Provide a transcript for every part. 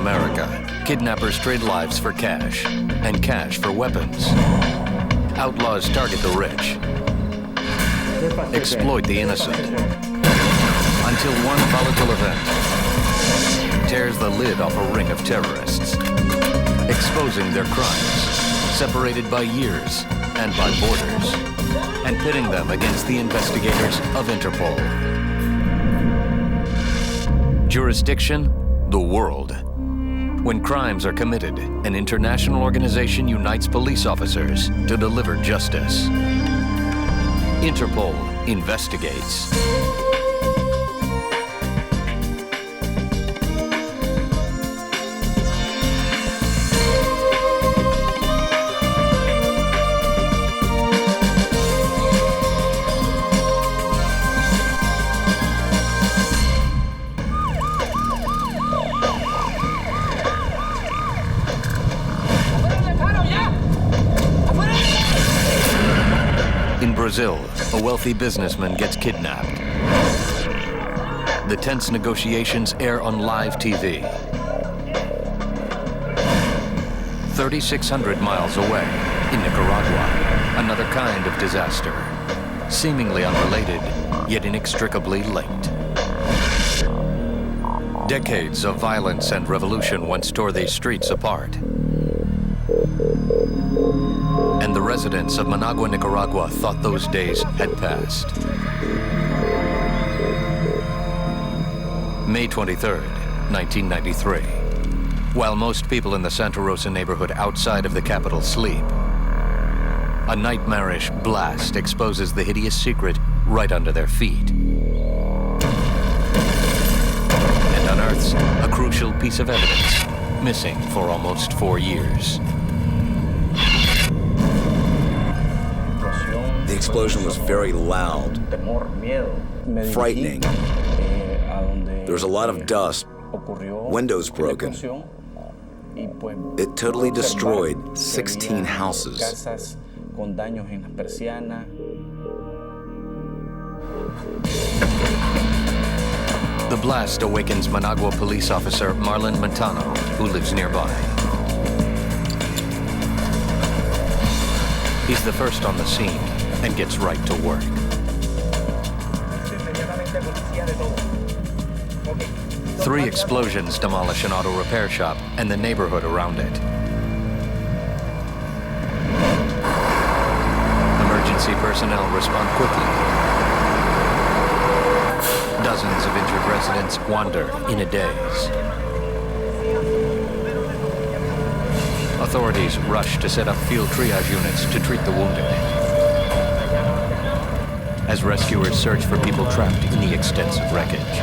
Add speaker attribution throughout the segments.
Speaker 1: America, kidnappers trade lives for cash, and cash for weapons. Outlaws target the rich, exploit the innocent, until one volatile event tears the lid off a ring of terrorists, exposing their crimes, separated by years and by borders, and pitting them against the investigators of Interpol. Jurisdiction? The world. When crimes are committed, an international organization unites police officers to deliver justice. Interpol Investigates. In Brazil, a wealthy businessman gets kidnapped. The tense negotiations air on live TV. 3,600 miles away, in Nicaragua, another kind of disaster. Seemingly unrelated, yet inextricably linked. Decades of violence and revolution once tore these streets apart. And the residents of Managua, Nicaragua thought those days had passed. May 23rd, 1993. While most people in the Santa Rosa neighborhood outside of the capital sleep, a nightmarish blast exposes the hideous secret right under their feet. And unearths a crucial piece of evidence, missing for almost 4 years.
Speaker 2: The explosion was very loud, frightening. There was a lot of dust, windows broken. It totally destroyed 16 houses.
Speaker 1: The blast awakens Managua police officer Marlon Montano, who lives nearby. He's the first on the scene and gets right to work. Three explosions demolish an auto repair shop and the neighborhood around it. Emergency personnel respond quickly. Dozens of injured residents wander in a daze. Authorities rush to set up field triage units to treat the wounded, as rescuers search for people trapped in the extensive wreckage.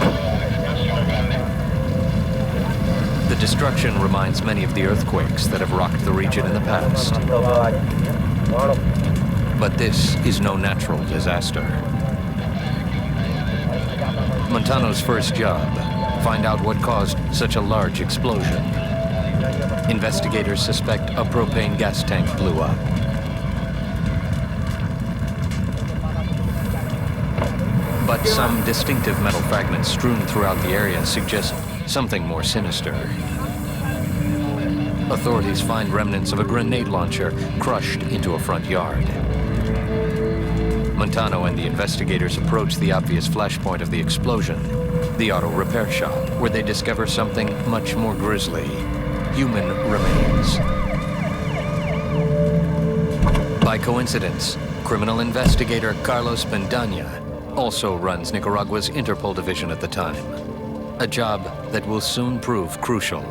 Speaker 1: The destruction reminds many of the earthquakes that have rocked the region in the past. But this is no natural disaster. Montano's first job, find out what caused such a large explosion. Investigators suspect a propane gas tank blew up. But some distinctive metal fragments strewn throughout the area suggest something more sinister. Authorities find remnants of a grenade launcher crushed into a front yard. Montano and the investigators approach the obvious flashpoint of the explosion, the auto repair shop, where they discover something much more grisly: human remains. By coincidence, criminal investigator Carlos Bendaña also runs Nicaragua's Interpol division at the time, a job that will soon prove crucial.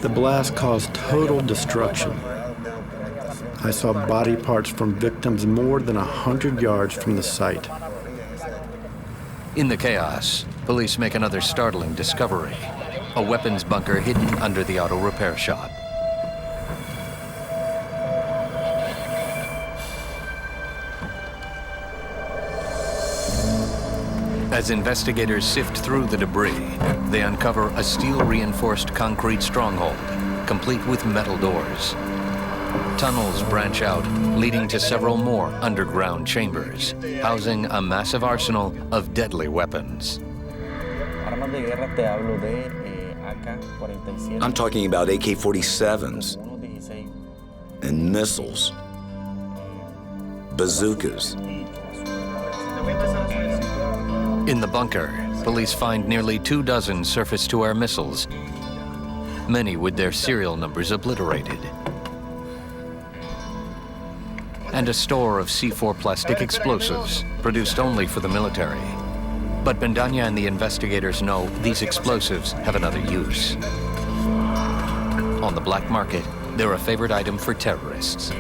Speaker 3: The blast caused total destruction. I saw body parts from victims more than 100 yards from the site.
Speaker 1: In the chaos, police make another startling discovery: a weapons bunker hidden under the auto repair shop. As investigators sift through the debris, they uncover a steel-reinforced concrete stronghold, complete with metal doors. Tunnels branch out, leading to several more underground chambers, housing a massive arsenal of deadly weapons.
Speaker 2: I'm talking about AK-47s and missiles, bazookas.
Speaker 1: In the bunker, police find nearly 24 surface-to-air missiles, many with their serial numbers obliterated, and a store of C4 plastic explosives produced only for the military. But Bendaña and the investigators know these explosives have another use. On the black market, they're a favorite item for terrorists.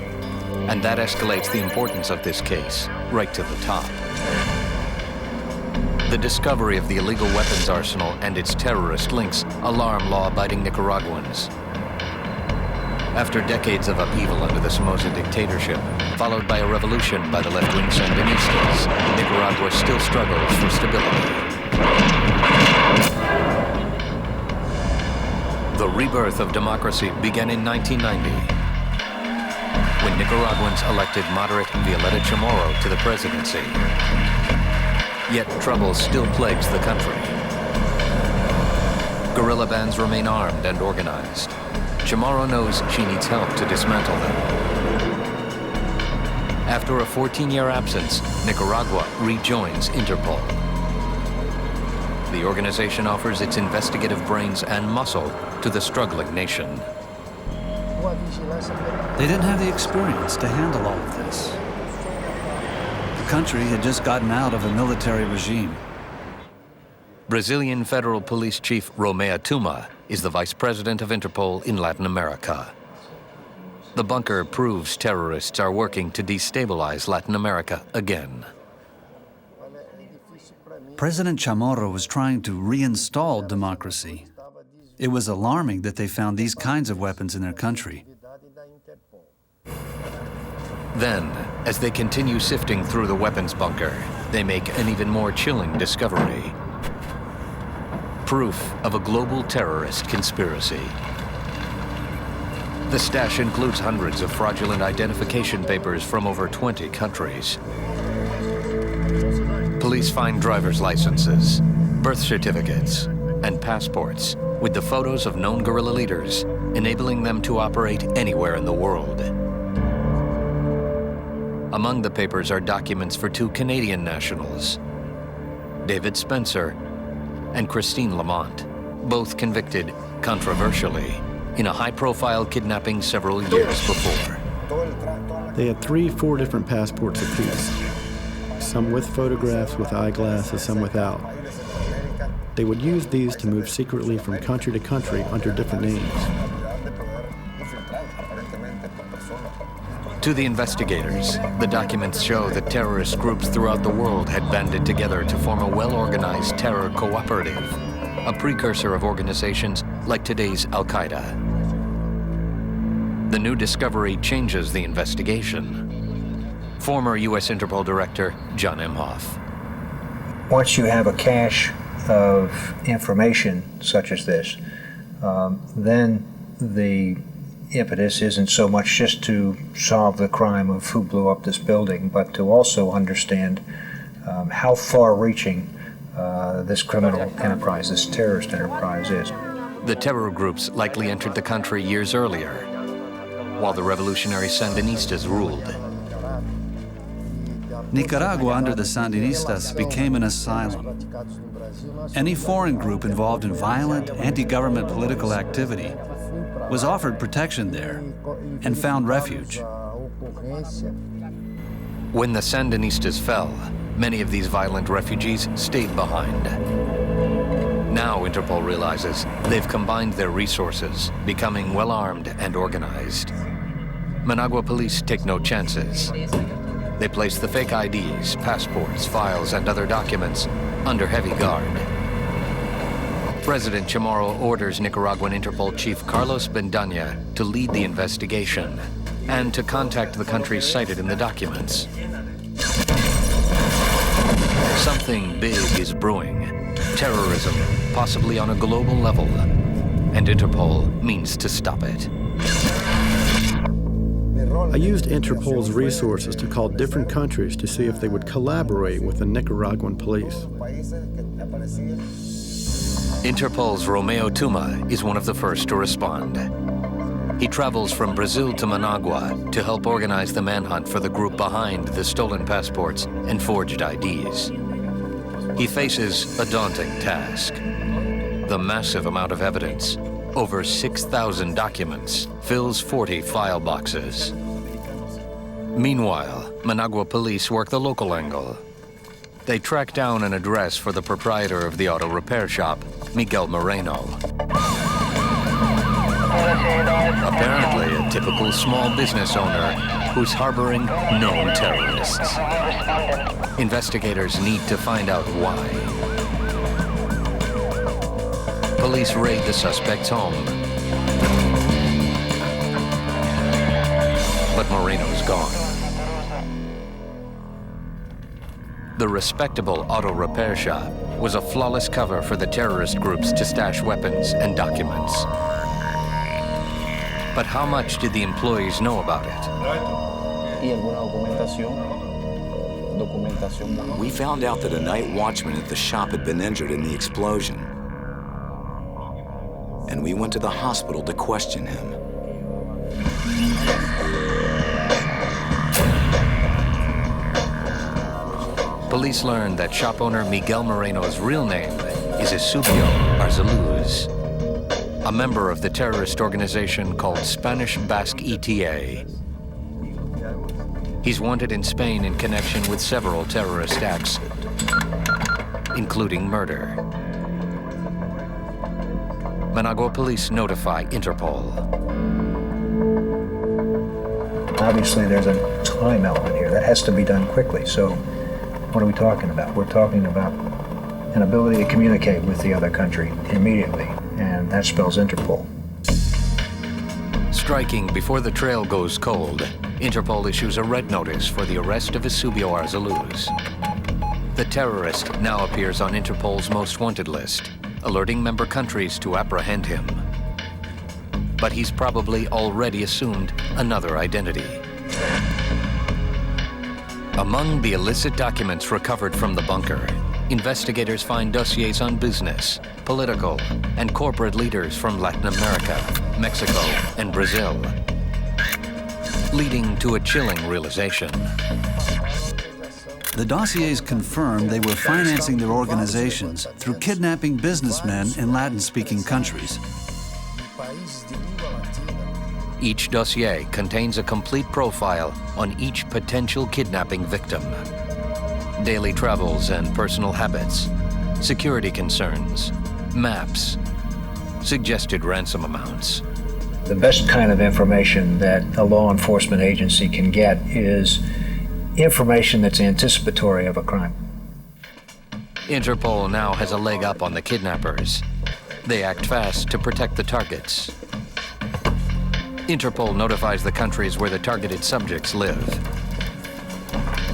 Speaker 1: And that escalates the importance of this case right to the top. The discovery of the illegal weapons arsenal and its terrorist links alarm law-abiding Nicaraguans. After decades of upheaval under the Somoza dictatorship, followed by a revolution by the left-wing Sandinistas, Nicaragua still struggles for stability. The rebirth of democracy began in 1990, when Nicaraguans elected moderate Violeta Chamorro to the presidency. Yet trouble still plagues the country. Guerrilla bands remain armed and organized. Chamorro knows she needs help to dismantle them. After a 14-year absence, Nicaragua rejoins Interpol. The organization offers its investigative brains and muscle to the struggling nation.
Speaker 4: They didn't have the experience to handle all of this. The country had just gotten out of a military regime.
Speaker 1: Brazilian Federal Police Chief Romeo Tuma is the vice president of Interpol in Latin America. The bunker proves terrorists are working to destabilize Latin America again.
Speaker 4: President Chamorro was trying to reinstall democracy. It was alarming that they found these kinds of weapons in their country.
Speaker 1: Then, as they continue sifting through the weapons bunker, they make an even more chilling discovery. Proof of a global terrorist conspiracy. The stash includes hundreds of fraudulent identification papers from over 20 countries. Police find driver's licenses, birth certificates, and passports with the photos of known guerrilla leaders, enabling them to operate anywhere in the world. Among the papers are documents for 2 Canadian nationals, David Spencer and Christine Lamont, both convicted, controversially, in a high-profile kidnapping several years before.
Speaker 3: They had 3-4 different passports apiece, some with photographs with eyeglasses, some without. They would use these to move secretly from country to country under different names.
Speaker 1: To the investigators, the documents show that terrorist groups throughout the world had banded together to form a well-organized terror cooperative, a precursor of organizations like today's Al-Qaeda. The new discovery changes the investigation. Former U.S. Interpol Director John Emhoff.
Speaker 5: Once you have a cache of information such as this, then the impetus isn't so much just to solve the crime of who blew up this building, but to also understand how far-reaching this criminal enterprise, this terrorist enterprise is.
Speaker 1: The terror groups likely entered the country years earlier, while the revolutionary Sandinistas ruled.
Speaker 4: Nicaragua, under the Sandinistas, became an asylum. Any foreign group involved in violent, anti-government political activity was offered protection there and found refuge.
Speaker 1: When the Sandinistas fell, many of these violent refugees stayed behind. Now Interpol realizes they've combined their resources, becoming well-armed and organized. Managua police take no chances. They place the fake IDs, passports, files, and other documents under heavy guard. President Chamorro orders Nicaraguan Interpol Chief Carlos Bendaña to lead the investigation and to contact the countries cited in the documents. Something big is brewing. Terrorism, possibly on a global level. And Interpol means to stop it.
Speaker 3: I used Interpol's resources to call different countries to see if they would collaborate with the Nicaraguan police.
Speaker 1: Interpol's Romeo Tuma is one of the first to respond. He travels from Brazil to Managua to help organize the manhunt for the group behind the stolen passports and forged IDs. He faces a daunting task. The massive amount of evidence, over 6,000 documents, fills 40 file boxes. Meanwhile, Managua police work the local angle. They track down an address for the proprietor of the auto repair shop, Miguel Moreno. Apparently a typical small business owner who's harboring known terrorists. Investigators need to find out why. Police raid the suspect's home. But Moreno's gone. The respectable auto repair shop was a flawless cover for the terrorist groups to stash weapons and documents. But how much did the employees know about it?
Speaker 2: We found out that a night watchman at the shop had been injured in the explosion. And we went to the hospital to question him.
Speaker 1: Police learned that shop owner Miguel Moreno's real name is Eusebio Arzaluz, a member of the terrorist organization called Spanish Basque ETA. He's wanted in Spain in connection with several terrorist acts, including murder. Managua police notify Interpol.
Speaker 5: Obviously, there's a time element here. That has to be done quickly. So what are we talking about? We're talking about an ability to communicate with the other country immediately, and that spells Interpol.
Speaker 1: Striking before the trail goes cold, Interpol issues a red notice for the arrest of Eusebio Arzaluz. The terrorist now appears on Interpol's most wanted list, alerting member countries to apprehend him. But he's probably already assumed another identity. Among the illicit documents recovered from the bunker, investigators find dossiers on business, political, and corporate leaders from Latin America, Mexico, and Brazil, leading to a chilling realization.
Speaker 4: The dossiers confirmed they were financing their organizations through kidnapping businessmen in Latin-speaking countries.
Speaker 1: Each dossier contains a complete profile on each potential kidnapping victim. Daily travels and personal habits, security concerns, maps, suggested ransom amounts.
Speaker 5: The best kind of information that a law enforcement agency can get is information that's anticipatory of a crime.
Speaker 1: Interpol now has a leg up on the kidnappers. They act fast to protect the targets. Interpol notifies the countries where the targeted subjects live.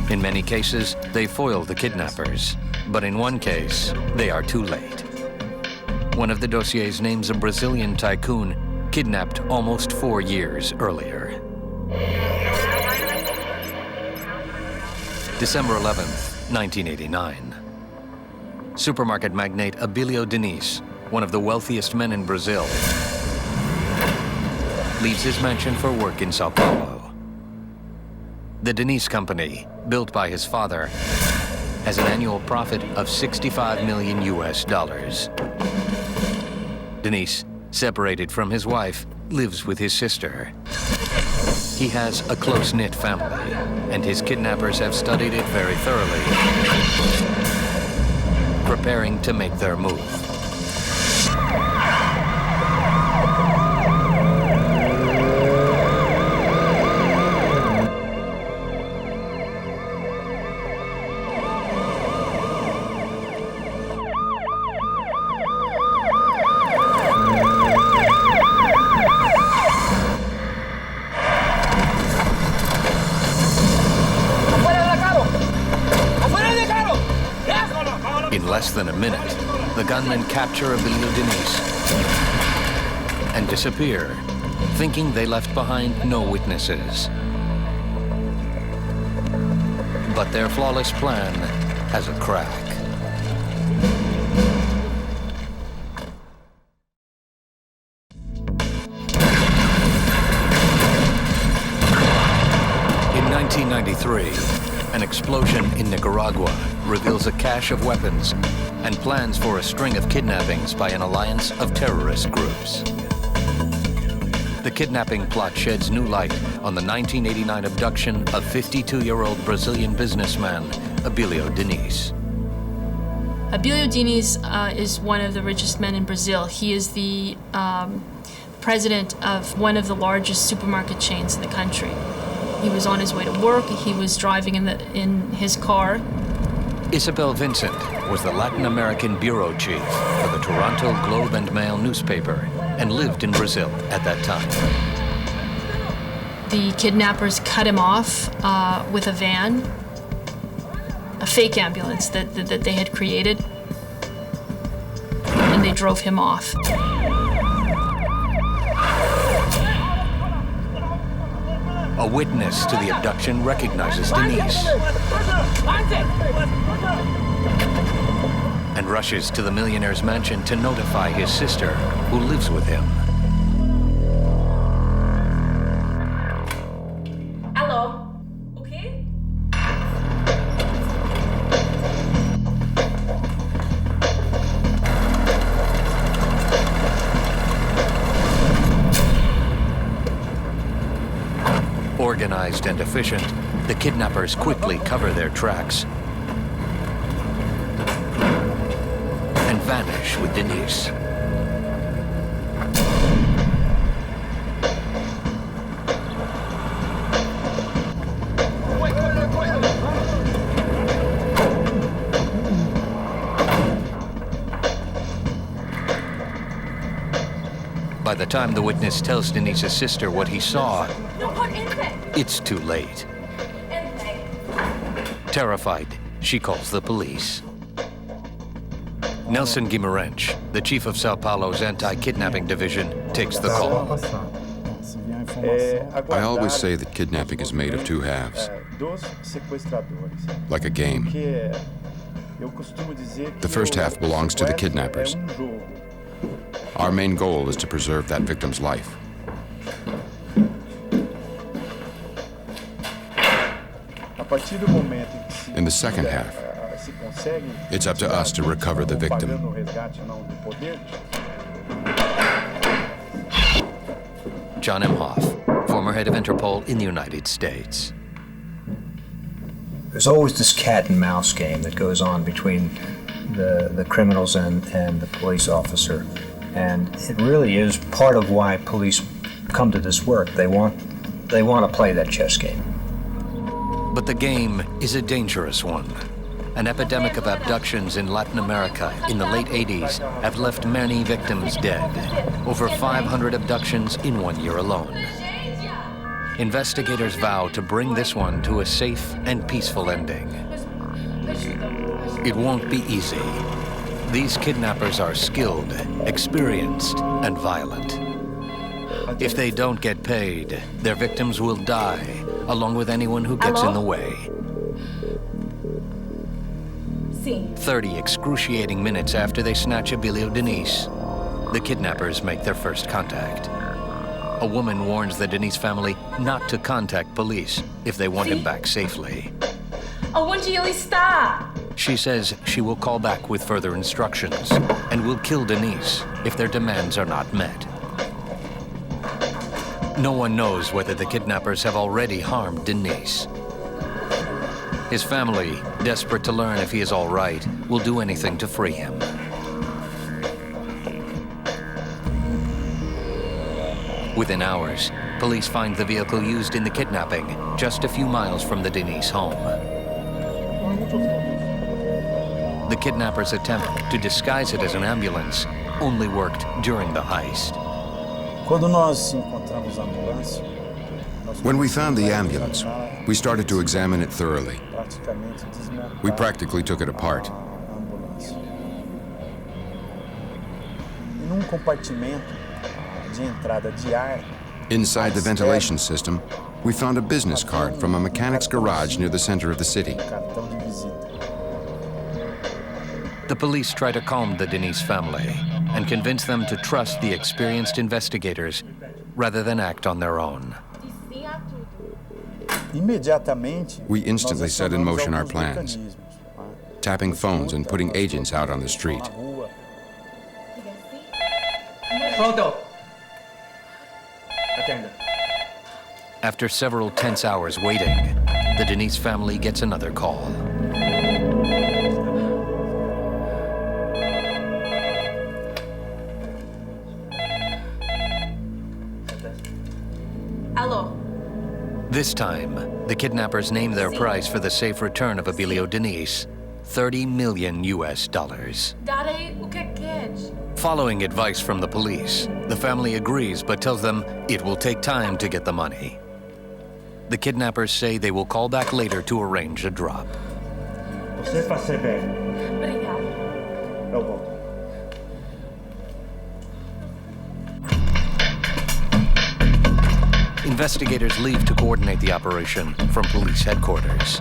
Speaker 1: In many cases, they foil the kidnappers, but in one case, they are too late. One of the dossiers names a Brazilian tycoon kidnapped almost 4 years earlier. December 11th, 1989. Supermarket magnate Ailio Denise, one of the wealthiest men in Brazil, leaves his mansion for work in Sao Paulo. The Denise Company, built by his father, has an annual profit of $65 million US. Denise, separated from his wife, lives with his sister. He has a close-knit family, and his kidnappers have studied it very thoroughly, preparing to make their move. In less than a minute, the gunmen capture Ailio Denise and disappear, thinking they left behind no witnesses. But their flawless plan has a crack. 1993, an explosion in Nicaragua reveals a cache of weapons and plans for a string of kidnappings by an alliance of terrorist groups. The kidnapping plot sheds new light on the 1989 abduction of 52-year-old Brazilian businessman Ailio Denise.
Speaker 6: Ailio Denise is one of the richest men in Brazil. He is the president of one of the largest supermarket chains in the country. He was on his way to work. He was driving in his car.
Speaker 1: Isabel Vincent was the Latin American bureau chief for the Toronto Globe and Mail newspaper and lived in Brazil at that time.
Speaker 6: The kidnappers cut him off with a van, a fake ambulance that they had created, and they drove him off.
Speaker 1: A witness to the abduction recognizes Denise and rushes to the millionaire's mansion to notify his sister, who lives with him.
Speaker 6: Hello. Okay?
Speaker 1: Organized and efficient, the kidnappers quickly cover their tracks and vanish with Denise. By the time the witness tells Denise's sister what he saw, it's too late. Terrified, she calls the police. Nelson Guimarães, the chief of Sao Paulo's anti-kidnapping division, takes the call.
Speaker 7: I always say that kidnapping is made of two halves, like a game. The first half belongs to the kidnappers. Our main goal is to preserve that victim's life. In the second half, it's up to us to recover the victim.
Speaker 1: John Emhoff, former head of Interpol in the United States.
Speaker 5: There's always this cat and mouse game that goes on between the criminals and the police officer. And it really is part of why police come to this work. They want to play that chess game.
Speaker 1: But the game is a dangerous one. An epidemic of abductions in Latin America in the late 80s have left many victims dead. Over 500 abductions in 1 year alone. Investigators vow to bring this one to a safe and peaceful ending. It won't be easy. These kidnappers are skilled, experienced, and violent. If they don't get paid, their victims will die, along with anyone who gets in the way. 30 excruciating minutes after they snatch Ailio Denise, the kidnappers make their first contact. A woman warns the Denise family not to contact police if they want him back safely.
Speaker 6: Onde ele está?
Speaker 1: She says she will call back with further instructions and will kill Denise if their demands are not met. No one knows whether the kidnappers have already harmed Denise. His family, desperate to learn if he is all right, will do anything to free him. Within hours, police find the vehicle used in the kidnapping just a few miles from the Denise home. The kidnappers' attempt to disguise it as an ambulance only worked during the heist.
Speaker 7: When we found the ambulance, we started to examine it thoroughly. We practically took it apart. Inside the ventilation system, we found a business card from a mechanic's garage near the center of the city.
Speaker 1: The police try to calm the Denise family and convince them to trust the experienced investigators rather than act on their own.
Speaker 7: We instantly set in motion our plans, tapping phones and putting agents out on the street.
Speaker 1: After several tense hours waiting, the Denise family gets another call.
Speaker 6: Hello.
Speaker 1: This time, the kidnappers name their price for the safe return of Ailio Denise, $30 million US.
Speaker 6: Darei o que queres.
Speaker 1: Following advice from the police, the family agrees but tells them it will take time to get the money. The kidnappers say they will call back later to arrange a drop.
Speaker 6: Obrigada.
Speaker 1: Investigators leave to coordinate the operation from police headquarters.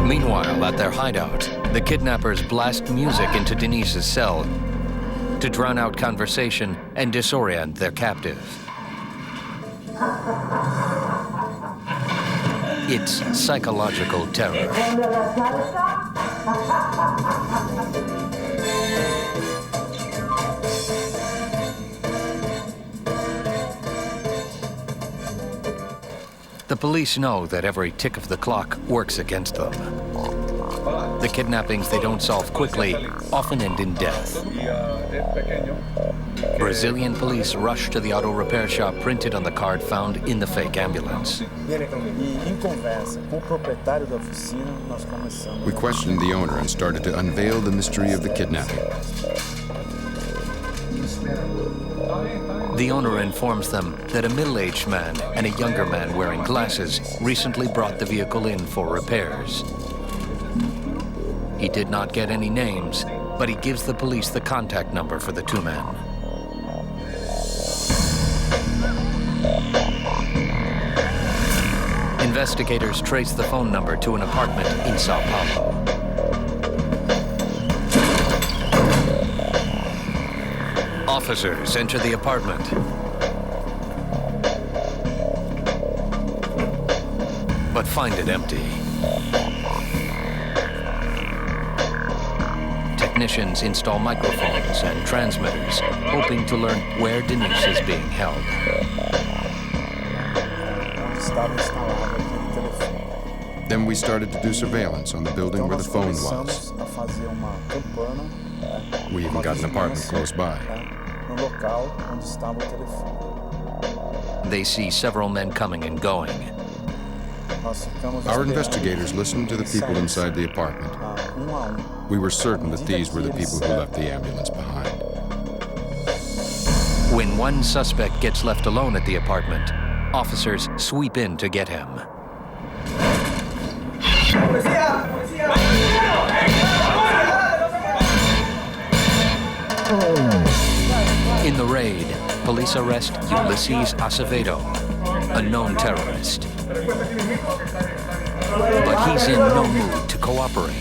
Speaker 1: Meanwhile, at their hideout, the kidnappers blast music into Denise's cell to drown out conversation and disorient their captive. It's psychological terror. The police know that every tick of the clock works against them. The kidnappings they don't solve quickly often end in death. Brazilian police rush to the auto repair shop printed on the card found in the fake ambulance.
Speaker 7: We questioned the owner and started to unveil the mystery of the kidnapping.
Speaker 1: The owner informs them that a middle-aged man and a younger man wearing glasses recently brought the vehicle in for repairs. He did not get any names, but he gives the police the contact number for the two men. Investigators trace the phone number to an apartment in Sao Paulo. Officers enter the apartment. But find it empty. Technicians install microphones and transmitters, hoping to learn where Denise is being held.
Speaker 7: Then we started to do surveillance on the building where the phone was. We even got an apartment close by.
Speaker 1: They see several men coming and going.
Speaker 7: Our investigators listened to the people inside the apartment. We were certain that these were the people who left the ambulance behind.
Speaker 1: When one suspect gets left alone at the apartment, officers sweep in to get him. In the raid, police arrest Ulysses Acevedo, a known terrorist. But he's in no mood to cooperate.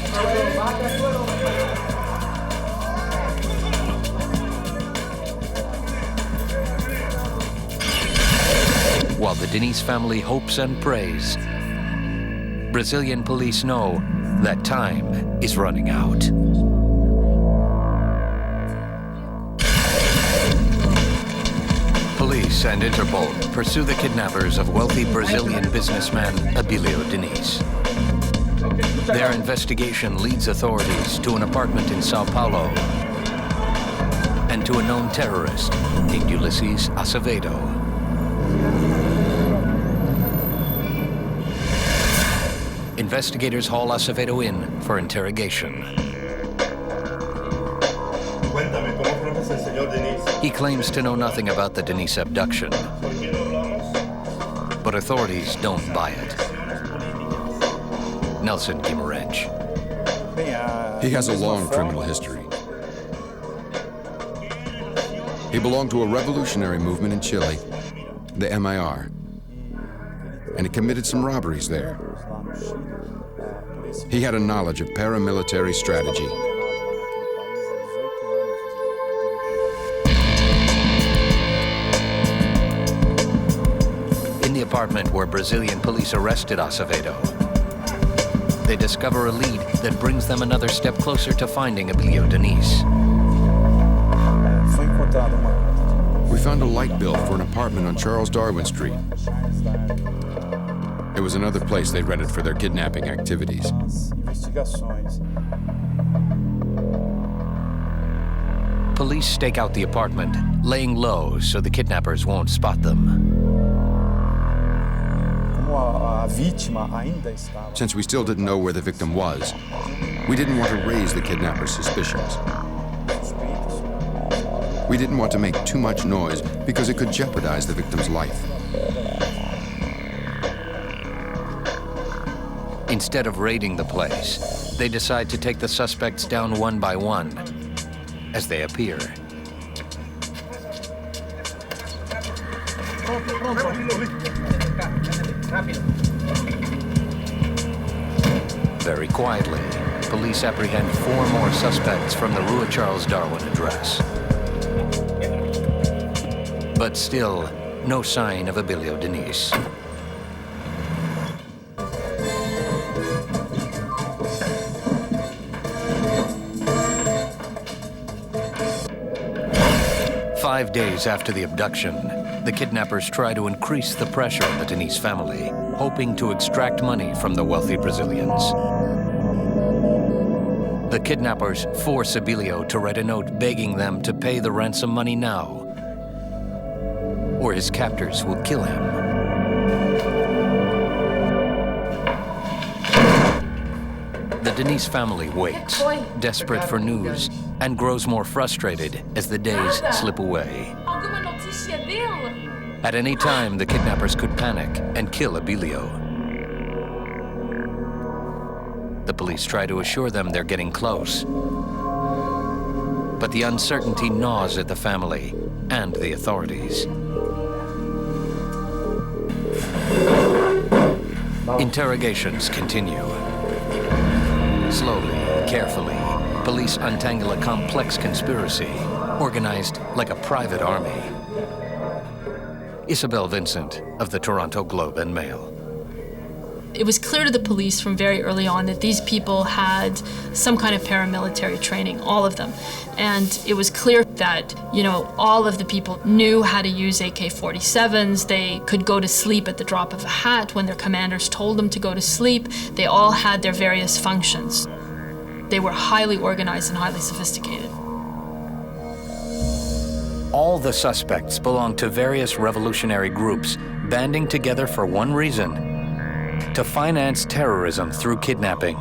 Speaker 1: While the Denise family hopes and prays, Brazilian police know that time is running out. Police and Interpol pursue the kidnappers of wealthy Brazilian businessman Ailio Denise. Their investigation leads authorities to an apartment in Sao Paulo and to a known terrorist named Ulysses Acevedo. Investigators haul Acevedo in for interrogation. He claims to know nothing about the Denise abduction, but authorities don't buy it. Nelson Guimarães.
Speaker 7: He has a long criminal history. He belonged to a revolutionary movement in Chile, the MIR, and he committed some robberies there. He had a knowledge of paramilitary strategy
Speaker 1: apartment where Brazilian police arrested Acevedo, they discover a lead that brings them another step closer to finding Ailio Denise.
Speaker 7: We found a light bill for an apartment on Charles Darwin Street. It was another place they rented for their kidnapping activities.
Speaker 1: Police stake out the apartment, laying low so the kidnappers won't spot them.
Speaker 7: Since we still didn't know where the victim was, we didn't want to raise the kidnappers' suspicions. We didn't want to make too much noise because it could jeopardize the victim's life.
Speaker 1: Instead of raiding the place, they decide to take the suspects down one by one as they appear. Very quietly, police apprehend 4 more suspects from the Rua Charles Darwin address. But still, no sign of Ailio Denise. Five days after the abduction, the kidnappers try to increase the pressure on the Denise family, hoping to extract money from the wealthy Brazilians. The kidnappers force Ailio to write a note begging them to pay the ransom money now, or his captors will kill him. The Denise family waits, desperate for news, and grows more frustrated as the days slip away. At any time, the kidnappers could panic and kill Ailio. The police try to assure them they're getting close. But the uncertainty gnaws at the family and the authorities. Interrogations continue. Slowly, carefully, police untangle a complex conspiracy, organized like a private army. Isabel Vincent of the Toronto Globe and Mail.
Speaker 6: It was clear to the police from very early on that these people had some kind of paramilitary training, all of them. And it was clear that, all of the people knew how to use AK-47s. They could go to sleep at the drop of a hat when their commanders told them to go to sleep. They all had their various functions. They were highly organized and highly sophisticated.
Speaker 1: All the suspects belong to various revolutionary groups, banding together for one reason: to finance terrorism through kidnapping.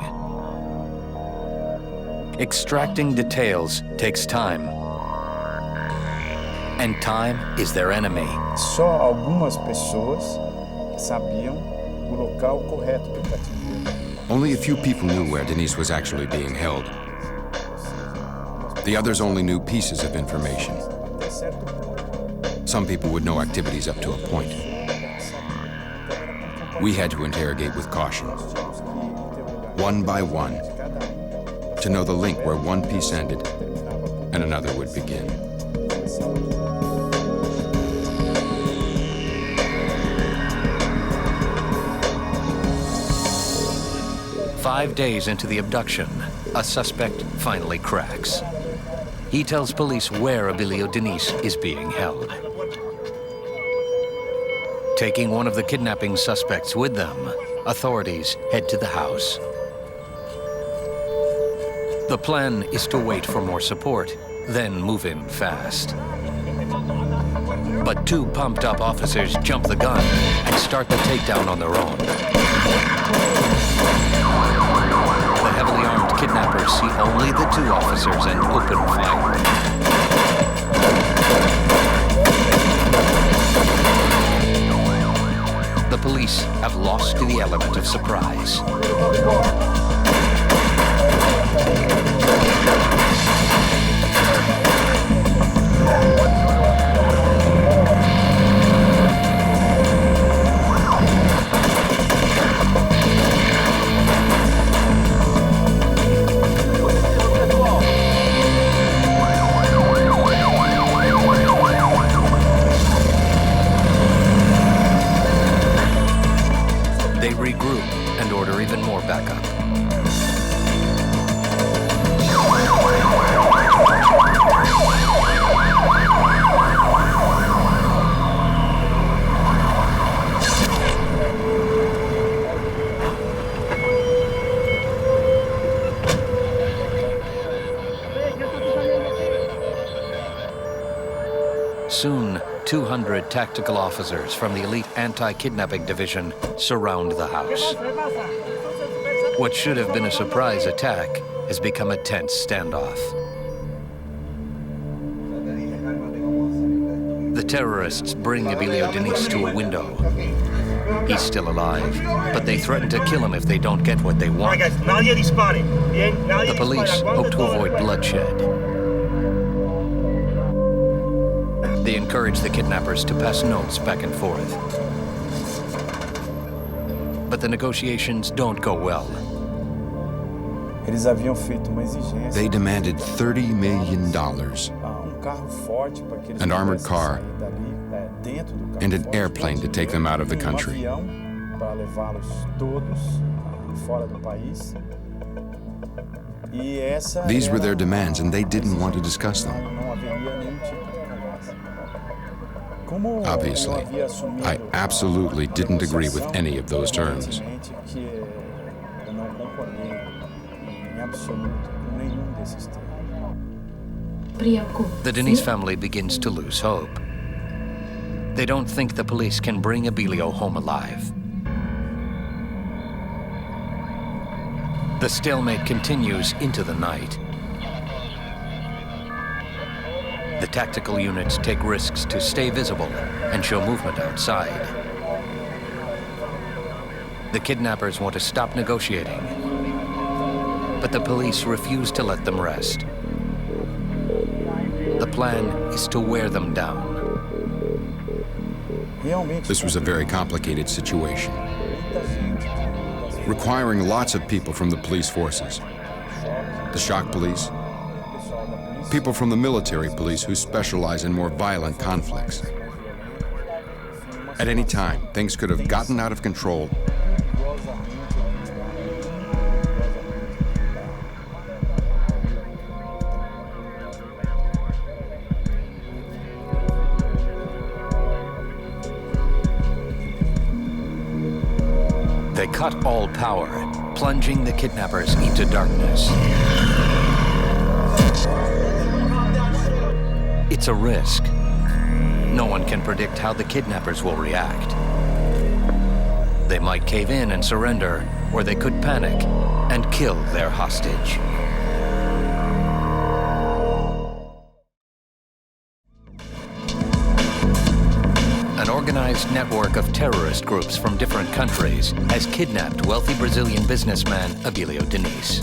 Speaker 1: Extracting details takes time, and time is their enemy.
Speaker 8: Só algumas pessoas sabiam o local correto do cativeiro.
Speaker 7: Only a few people knew where Denise was actually being held. The others only knew pieces of information. Some people would know activities up to a point. We had to interrogate with caution, one by one, to know the link where one piece ended and another would begin.
Speaker 1: Five days into the abduction, a suspect finally cracks. He tells police where Ailio Denise is being held. Taking one of the kidnapping suspects with them, authorities head to the house. The plan is to wait for more support, then move in fast. But 2 pumped-up officers jump the gun and start the takedown on their own. The heavily armed kidnappers see only the 2 officers and open fire. The police have lost the element of surprise. Soon, 200 tactical officers from the elite anti-kidnapping division surround the house. What should have been a surprise attack has become a tense standoff. The terrorists bring Ailio Denise to a window. He's still alive, but they threaten to kill him if they don't get what they want. The police hope to avoid bloodshed. They encourage the kidnappers to pass notes back and forth. But the negotiations don't go well.
Speaker 7: They demanded $30 million, an armored car, and an airplane to take them out of the country. These were their demands, and they didn't want to discuss them. Obviously, I absolutely didn't agree with any of those terms.
Speaker 1: The Denise family begins to lose hope. They don't think the police can bring Ailio home alive. The stalemate continues into the night. The tactical units take risks to stay visible and show movement outside. The kidnappers want to stop negotiating, but the police refuse to let them rest. The plan is to wear them down.
Speaker 7: This was a very complicated situation, requiring lots of people from the police forces, the shock police, people from the military police who specialize in more violent conflicts. At any time, things could have gotten out of control.
Speaker 1: They cut all power, plunging the kidnappers into darkness. It's a risk. No one can predict how the kidnappers will react. They might cave in and surrender, or they could panic and kill their hostage. An organized network of terrorist groups from different countries has kidnapped wealthy Brazilian businessman Ailio Denise.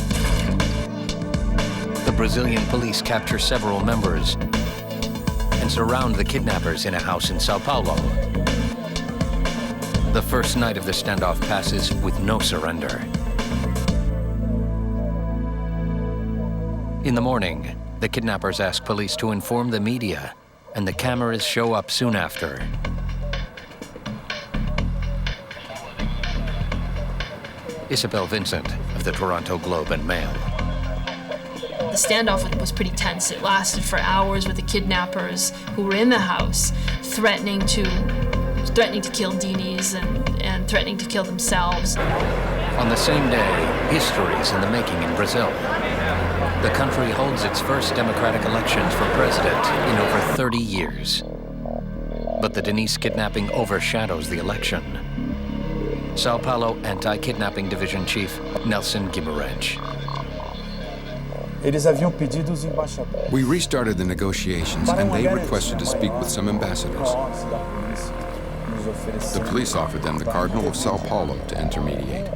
Speaker 1: The Brazilian police capture several members and surround the kidnappers in a house in Sao Paulo. The first night of the standoff passes with no surrender. In the morning, the kidnappers ask police to inform the media, and the cameras show up soon after. Isabel Vincent of the Toronto Globe and Mail.
Speaker 6: The standoff was pretty tense. It lasted for hours with the kidnappers who were in the house threatening to kill Denise and threatening to kill themselves.
Speaker 1: On the same day, history is in the making in Brazil. The country holds its first democratic elections for president in over 30 years. But the Denise kidnapping overshadows the election. Sao Paulo Anti-Kidnapping Division Chief Nelson Guimarães.
Speaker 7: We restarted the negotiations, and they requested to speak with some ambassadors. The police offered them the Cardinal of Sao Paulo to intermediate.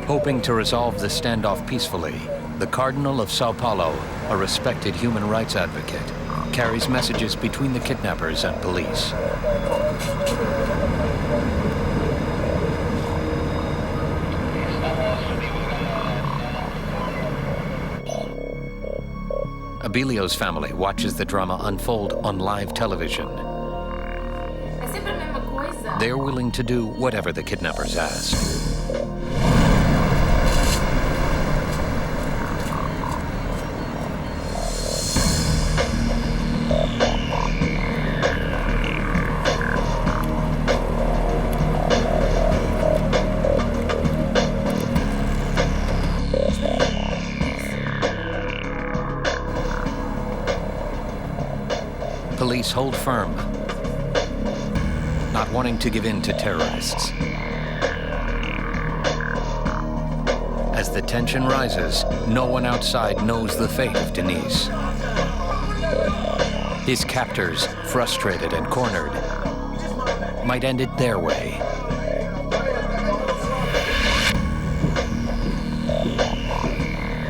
Speaker 1: Hoping to resolve the standoff peacefully, the Cardinal of Sao Paulo, a respected human rights advocate, carries messages between the kidnappers and police. Ailio's family watches the drama unfold on live television. They're willing to do whatever the kidnappers ask. police hold firm, not wanting to give in to terrorists. As the tension rises, no one outside knows the fate of Denise. His captors, frustrated and cornered, might end it their way.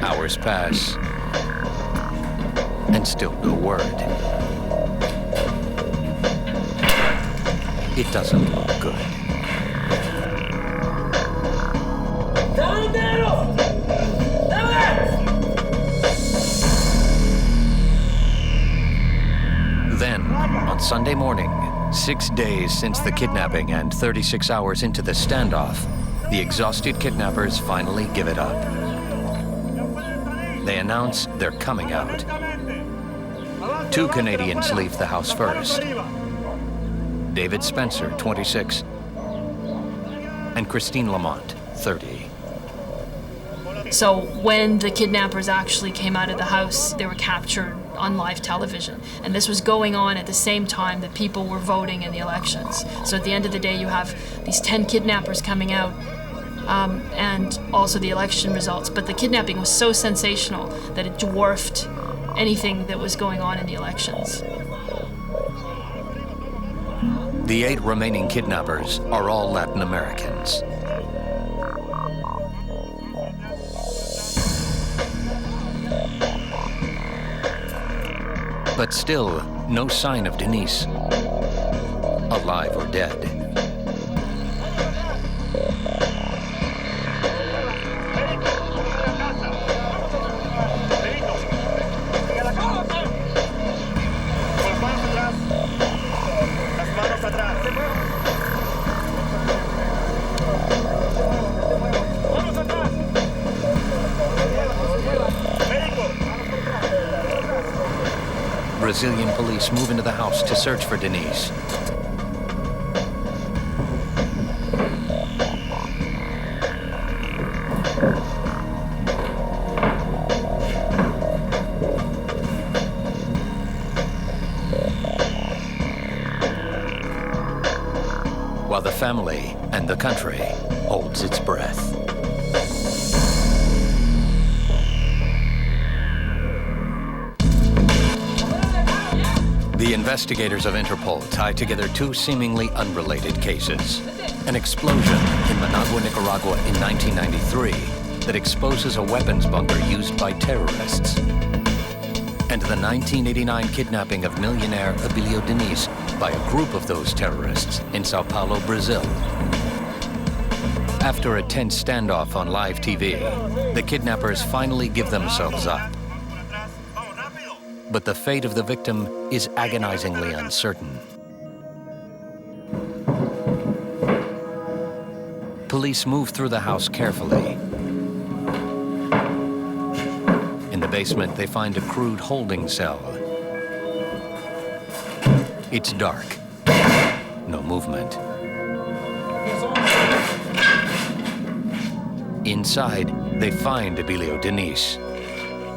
Speaker 1: Hours pass, and still no word. It doesn't look good. Then, on Sunday morning, 6 days since the kidnapping and 36 hours into the standoff, the exhausted kidnappers finally give it up. They announce they're coming out. 2 Canadians leave the house first. David Spencer, 26, and Christine Lamont, 30.
Speaker 6: So when the kidnappers actually came out of the house, they were captured on live television. And this was going on at the same time that people were voting in the elections. So at the end of the day, you have these 10 kidnappers coming out, and also the election results. But the kidnapping was so sensational that it dwarfed anything that was going on in the elections.
Speaker 1: The 8 remaining kidnappers are all Latin Americans. But still, no sign of Denise, alive or dead. Brazilian police move into the house to search for Denise. While the family and the country holds its breath. The investigators of Interpol tie together 2 seemingly unrelated cases. An explosion in Managua, Nicaragua in 1993 that exposes a weapons bunker used by terrorists. And the 1989 kidnapping of millionaire Ailio Denise by a group of those terrorists in Sao Paulo, Brazil. After a tense standoff on live TV, the kidnappers finally give themselves up. But the fate of the victim is agonizingly uncertain. Police move through the house carefully. In the basement, they find a crude holding cell. It's dark. No movement. Inside, they find Ailio Denise,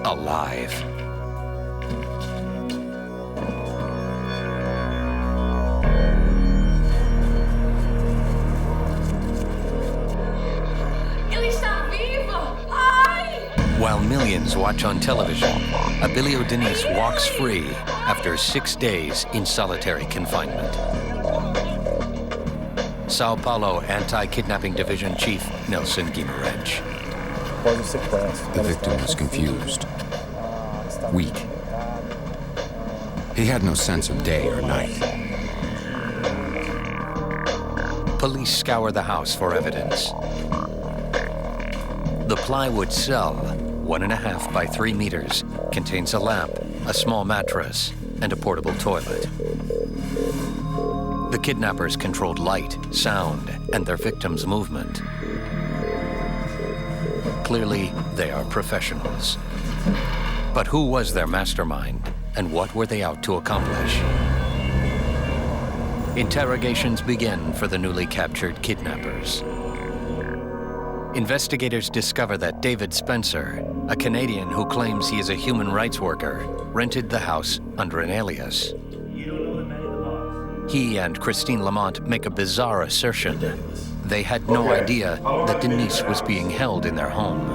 Speaker 1: alive. While millions watch on television, Ailio Denise walks free after 6 days in solitary confinement. Sao Paulo Anti-Kidnapping Division Chief Nelson Guimarães.
Speaker 7: The victim was confused, weak. He had no sense of day or night.
Speaker 1: Police scour the house for evidence. The plywood cell, 1.5 by 3 meters, contains a lamp, a small mattress, and a portable toilet. The kidnappers controlled light, sound, and their victims' movement. Clearly, they are professionals. But who was their mastermind, and what were they out to accomplish? Interrogations begin for the newly captured kidnappers. Investigators discover that David Spencer, a Canadian who claims he is a human rights worker, rented the house under an alias. He and Christine Lamont make a bizarre assertion. They had no idea that Denise was being held in their home.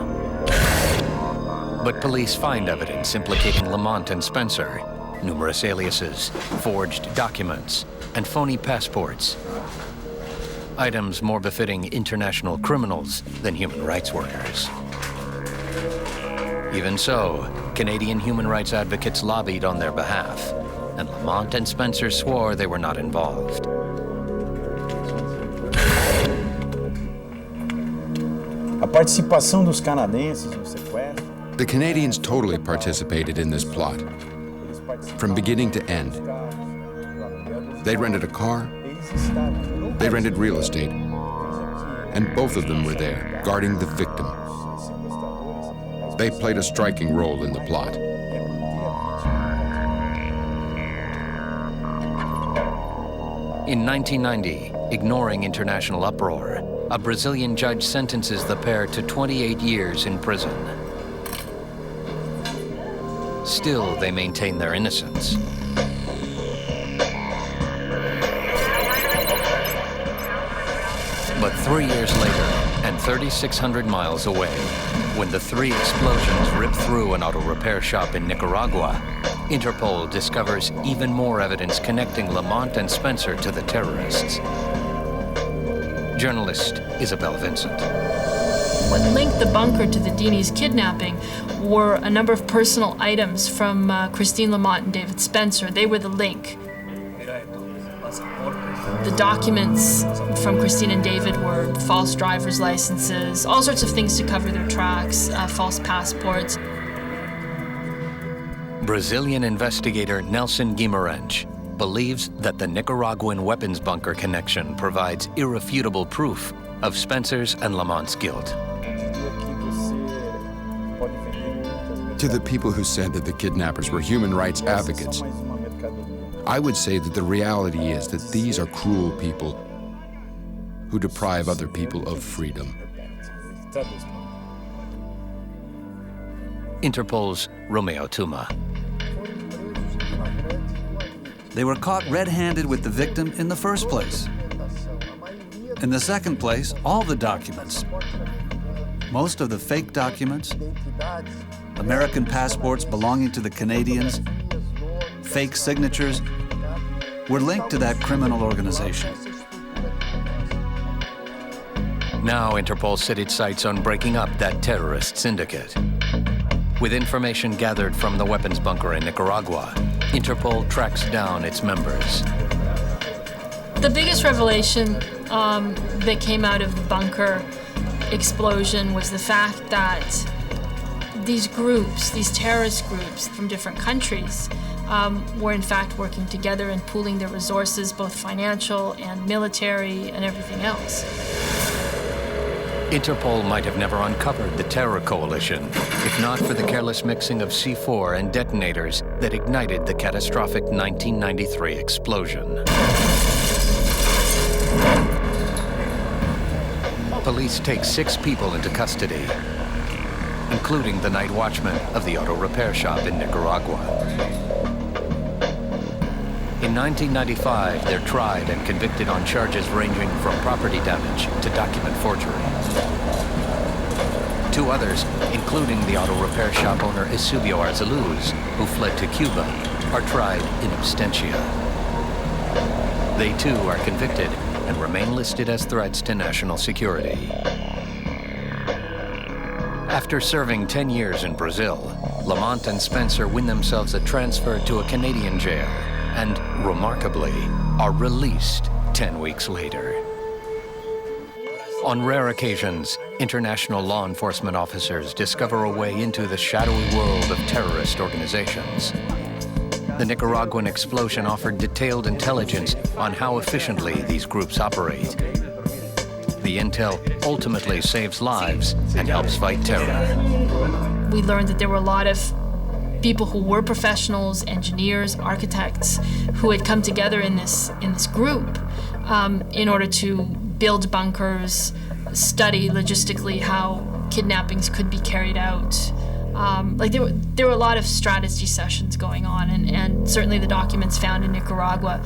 Speaker 1: But police find evidence implicating Lamont and Spencer, numerous aliases, forged documents, and phony passports. Items more befitting international criminals than human rights workers. Even so, Canadian human rights advocates lobbied on their behalf, and Lamont and Spencer swore they were not involved.
Speaker 8: A participação dos canadenses no sequestro.
Speaker 7: The Canadians totally participated in this plot, from beginning to end. They rented a car, they rented real estate, and both of them were there, guarding the victim. They played a striking role in the plot.
Speaker 1: In 1990, ignoring international uproar, a Brazilian judge sentences the pair to 28 years in prison. Still, they maintain their innocence. But 3 years later, and 3,600 miles away, when the 3 explosions rip through an auto repair shop in Nicaragua, Interpol discovers even more evidence connecting Lamont and Spencer to the terrorists. Journalist Isabel Vincent.
Speaker 6: What linked the bunker to the Denise kidnapping were a number of personal items from Christine Lamont and David Spencer. They were the link. The documents from Christine and David were false driver's licenses, all sorts of things to cover their tracks, false passports.
Speaker 1: Brazilian investigator Nelson Guimarães believes that the Nicaraguan weapons bunker connection provides irrefutable proof of Spencer's and Lamont's guilt.
Speaker 7: To the people who said that the kidnappers were human rights advocates, I would say that the reality is that these are cruel people who deprive other people of freedom.
Speaker 1: Interpol's Romeo Tuma.
Speaker 4: They were caught red-handed with the victim in the first place. In the second place, all the documents, most of the fake documents, American passports belonging to the Canadians, fake signatures, were linked to that criminal organization.
Speaker 1: Now Interpol set its sights on breaking up that terrorist syndicate. With information gathered from the weapons bunker in Nicaragua, Interpol tracks down its members.
Speaker 6: The biggest revelation that came out of the bunker explosion was the fact that these groups, these terrorist groups from different countries, were in fact working together and pooling their resources, both financial and military and everything else.
Speaker 1: Interpol might have never uncovered the terror coalition if not for the careless mixing of C4 and detonators that ignited the catastrophic 1993 explosion. Police take 6 people into custody, including the night watchman of the auto repair shop in Nicaragua. In 1995, they're tried and convicted on charges ranging from property damage to document forgery. 2 others, including the auto repair shop owner Eusebio Arzaluz, who fled to Cuba, are tried in absentia. They too are convicted and remain listed as threats to national security. After serving 10 years in Brazil, Lamont and Spencer win themselves a transfer to a Canadian jail and, remarkably, are released 10 weeks later. On rare occasions, international law enforcement officers discover a way into the shadowy world of terrorist organizations. The Nicaraguan explosion offered detailed intelligence on how efficiently these groups operate. The intel ultimately saves lives and helps fight terror.
Speaker 6: We learned that there were a lot of people who were professionals, engineers, architects, who had come together in this group in order to build bunkers, study logistically how kidnappings could be carried out. There were a lot of strategy sessions going on, and certainly the documents found in Nicaragua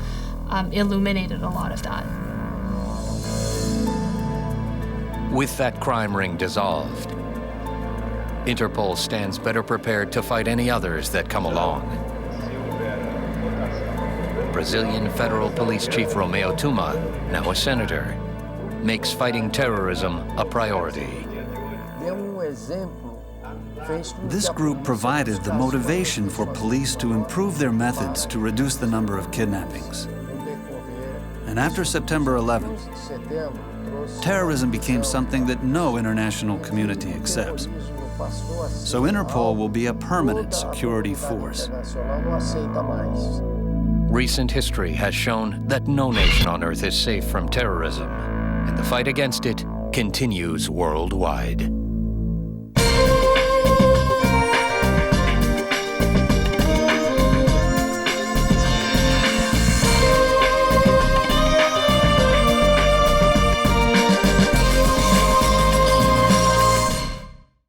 Speaker 6: illuminated a lot of that.
Speaker 1: With that crime ring dissolved, Interpol stands better prepared to fight any others that come along. Brazilian Federal Police Chief Romeo Tuma, now a senator, makes fighting terrorism a priority.
Speaker 4: This group provided the motivation for police to improve their methods to reduce the number of kidnappings. And after September 11th, terrorism became something that no international community accepts. So Interpol will be a permanent security force.
Speaker 1: Recent history has shown that no nation on Earth is safe from terrorism, and the fight against it continues worldwide.